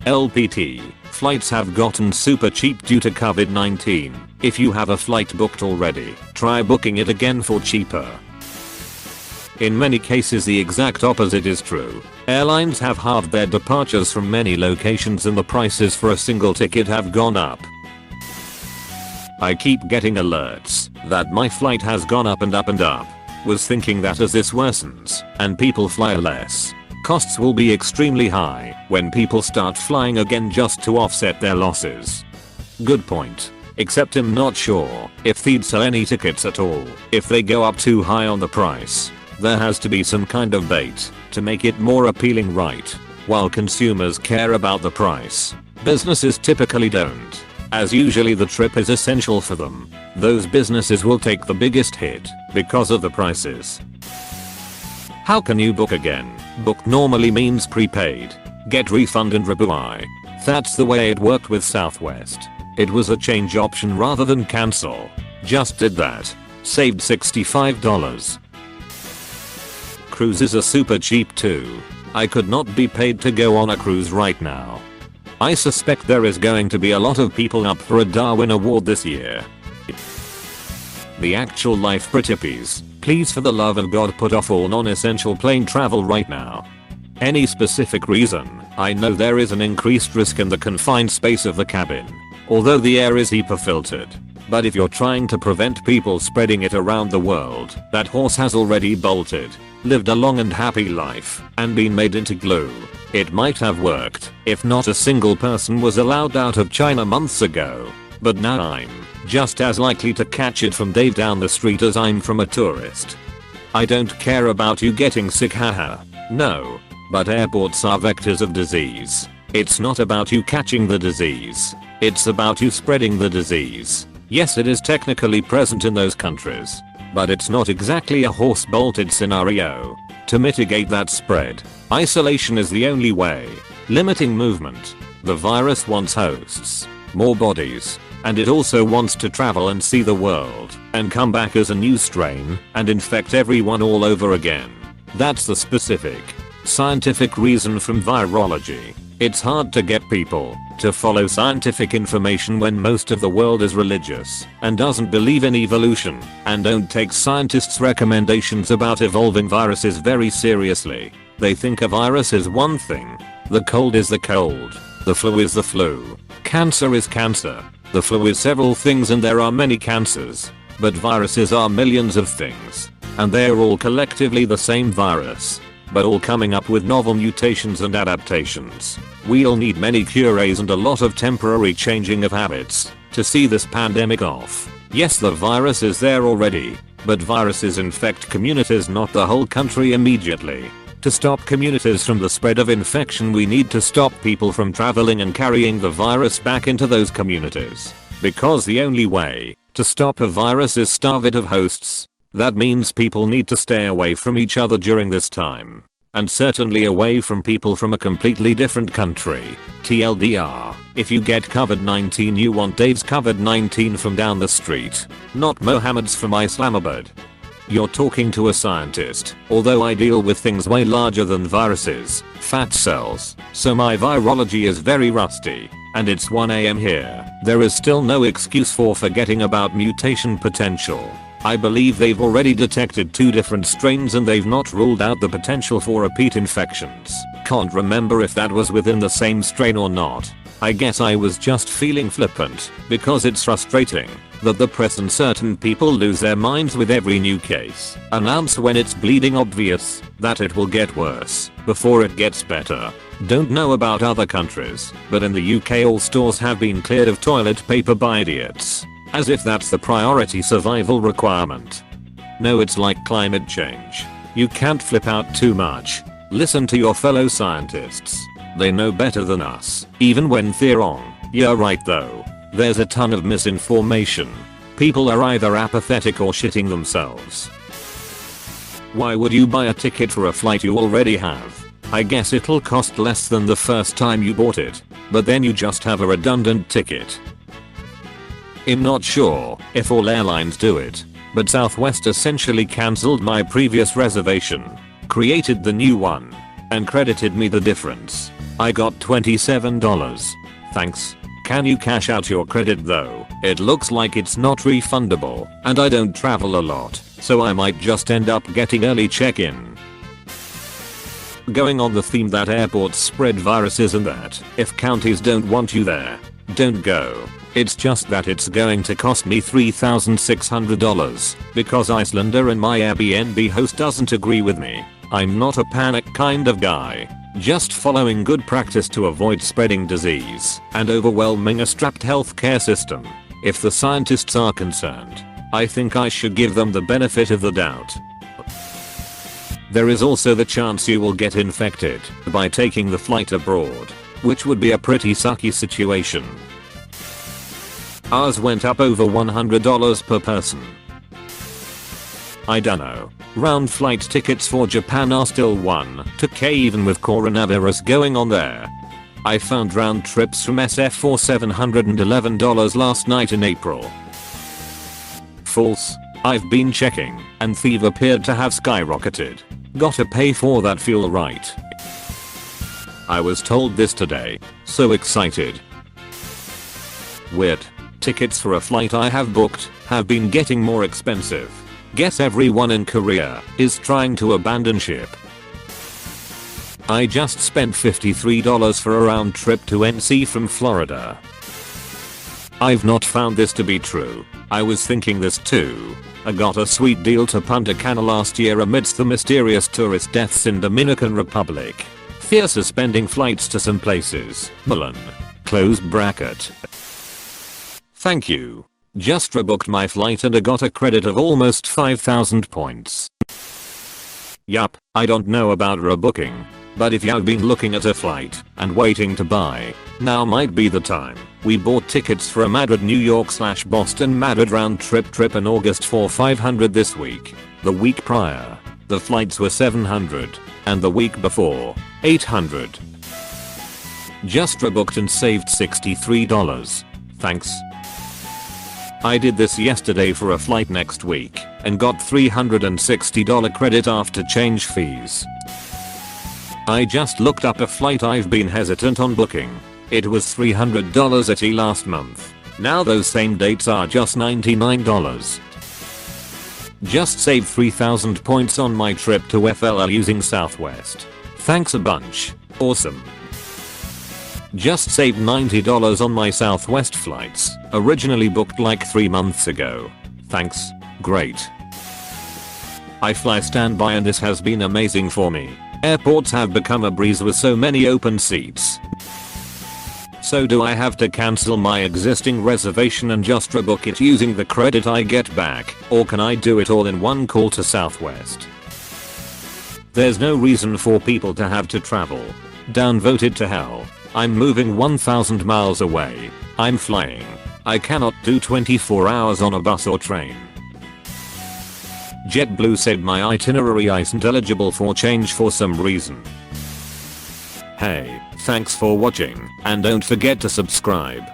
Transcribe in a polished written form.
LPT, flights have gotten super cheap due to COVID-19. If you have a flight booked already, try booking it again for cheaper. In many cases the exact opposite is true. Airlines have halved their departures from many locations and the prices for a single ticket have gone up. I keep getting alerts that my flight has gone up and up and up. Was thinking that as this worsens and people fly less, costs will be extremely high when people start flying again just to offset their losses. Good point. Except I'm not sure if they'd sell any tickets at all if they go up too high on the price. There has to be some kind of bait to make it more appealing, right? While consumers care about the price, businesses typically don't, as usually the trip is essential for them. Those businesses will take the biggest hit because of the prices. How can you book again? Book normally means prepaid. Get refund and reply. That's the way it worked with Southwest. It was a change option rather than cancel. Just did that. Saved $65. Cruises are super cheap too. I could not be paid to go on a cruise right now. I suspect there is going to be a lot of people up for a Darwin Award this year. The actual life pretippies, please for the love of God put off all non-essential plane travel right now. Any specific reason? I know there is an increased risk in the confined space of the cabin, although the air is HEPA filtered. But if you're trying to prevent people spreading it around the world, that horse has already bolted, lived a long and happy life, and been made into glue. It might have worked if not a single person was allowed out of China months ago. But now I'm just as likely to catch it from Dave down the street as I'm from a tourist. I don't care about you getting sick, haha. No. But airports are vectors of disease. It's not about you catching the disease. It's about you spreading the disease. Yes, it is technically present in those countries, but it's not exactly a horse-bolted scenario. To mitigate that spread, isolation is the only way. Limiting movement. The virus wants hosts, more bodies, and it also wants to travel and see the world, and come back as a new strain, and infect everyone all over again. That's the specific, scientific reason from virology. It's hard to get people to follow scientific information when most of the world is religious and doesn't believe in evolution and don't take scientists' recommendations about evolving viruses very seriously. They think a virus is one thing. The cold is the cold. The flu is the flu. Cancer is cancer. The flu is several things and there are many cancers. But viruses are millions of things. And they're all collectively the same virus, but all coming up with novel mutations and adaptations. We'll need many cures and a lot of temporary changing of habits to see this pandemic off. Yes, the virus is there already, but viruses infect communities, not the whole country immediately. To stop communities from the spread of infection, we need to stop people from traveling and carrying the virus back into those communities. Because the only way to stop a virus is starve it of hosts. That means people need to stay away from each other during this time. And certainly away from people from a completely different country. TLDR, if you get COVID-19 you want Dave's COVID-19 from down the street, not Mohammed's from Islamabad. You're talking to a scientist, although I deal with things way larger than viruses, fat cells, so my virology is very rusty. And it's 1 AM here. There is still no excuse for forgetting about mutation potential. I believe they've already detected 2 different strains and they've not ruled out the potential for repeat infections. Can't remember if that was within the same strain or not. I guess I was just feeling flippant, because it's frustrating that the press and certain people lose their minds with every new case. Announce when it's bleeding obvious that it will get worse before it gets better. Don't know about other countries, but in the UK all stores have been cleared of toilet paper by idiots. As if that's the priority survival requirement. No, it's like climate change. You can't flip out too much. Listen to your fellow scientists. They know better than us, even when they're wrong. You're right though. There's a ton of misinformation. People are either apathetic or shitting themselves. Why would you buy a ticket for a flight you already have? I guess it'll cost less than the first time you bought it, but then you just have a redundant ticket. I'm not sure if all airlines do it, but Southwest essentially cancelled my previous reservation, created the new one, and credited me the difference. I got $27. Thanks. Can you cash out your credit though? It looks like it's not refundable, and I don't travel a lot, so I might just end up getting early check-in. Going on the theme that airports spread viruses and that if counties don't want you there, don't go. It's just that it's going to cost me $3,600 because Icelander and my Airbnb host doesn't agree with me. I'm not a panic kind of guy, just following good practice to avoid spreading disease and overwhelming a strapped healthcare system. If the scientists are concerned, I think I should give them the benefit of the doubt. There is also the chance you will get infected by taking the flight abroad, which would be a pretty sucky situation. Ours went up over $100 per person. I dunno. Round flight tickets for Japan are still 1k even with coronavirus going on there. I found round trips from SF for $711 last night in April. False. I've been checking, and Thief appeared to have skyrocketed. Gotta pay for that fuel, right? I was told this today. So excited. Weird. Tickets for a flight I have booked have been getting more expensive. Guess everyone in Korea is trying to abandon ship. I just spent $53 for a round trip to NC from Florida. I've not found this to be true. I was thinking this too. I got a sweet deal to Punta Cana last year amidst the mysterious tourist deaths in Dominican Republic. Fear suspending flights to some places. Milan. Close bracket. Thank you. Just rebooked my flight and I got a credit of almost 5,000 points. Yup, I don't know about rebooking, but if you've been looking at a flight and waiting to buy, now might be the time. We bought tickets for a Madrid New York / Boston Madrid round trip in August for $500 this week. The week prior, the flights were $700, and the week before, $800. Just rebooked and saved $63. Thanks. I did this yesterday for a flight next week and got $360 credit after change fees. I just looked up a flight I've been hesitant on booking. It was $300 at last month. Now those same dates are just $99. Just saved 3,000 points on my trip to FLL using Southwest. Thanks a bunch. Awesome. Just saved $90 on my Southwest flights, originally booked like 3 months ago. Thanks. Great. I fly standby and this has been amazing for me. Airports have become a breeze with so many open seats. So do I have to cancel my existing reservation and just rebook it using the credit I get back, or can I do it all in one call to Southwest? There's no reason for people to have to travel. Downvoted to hell. I'm moving 1,000 miles away. I'm flying. I cannot do 24 hours on a bus or train. JetBlue said my itinerary isn't eligible for change for some reason. Hey, thanks for watching, and don't forget to subscribe.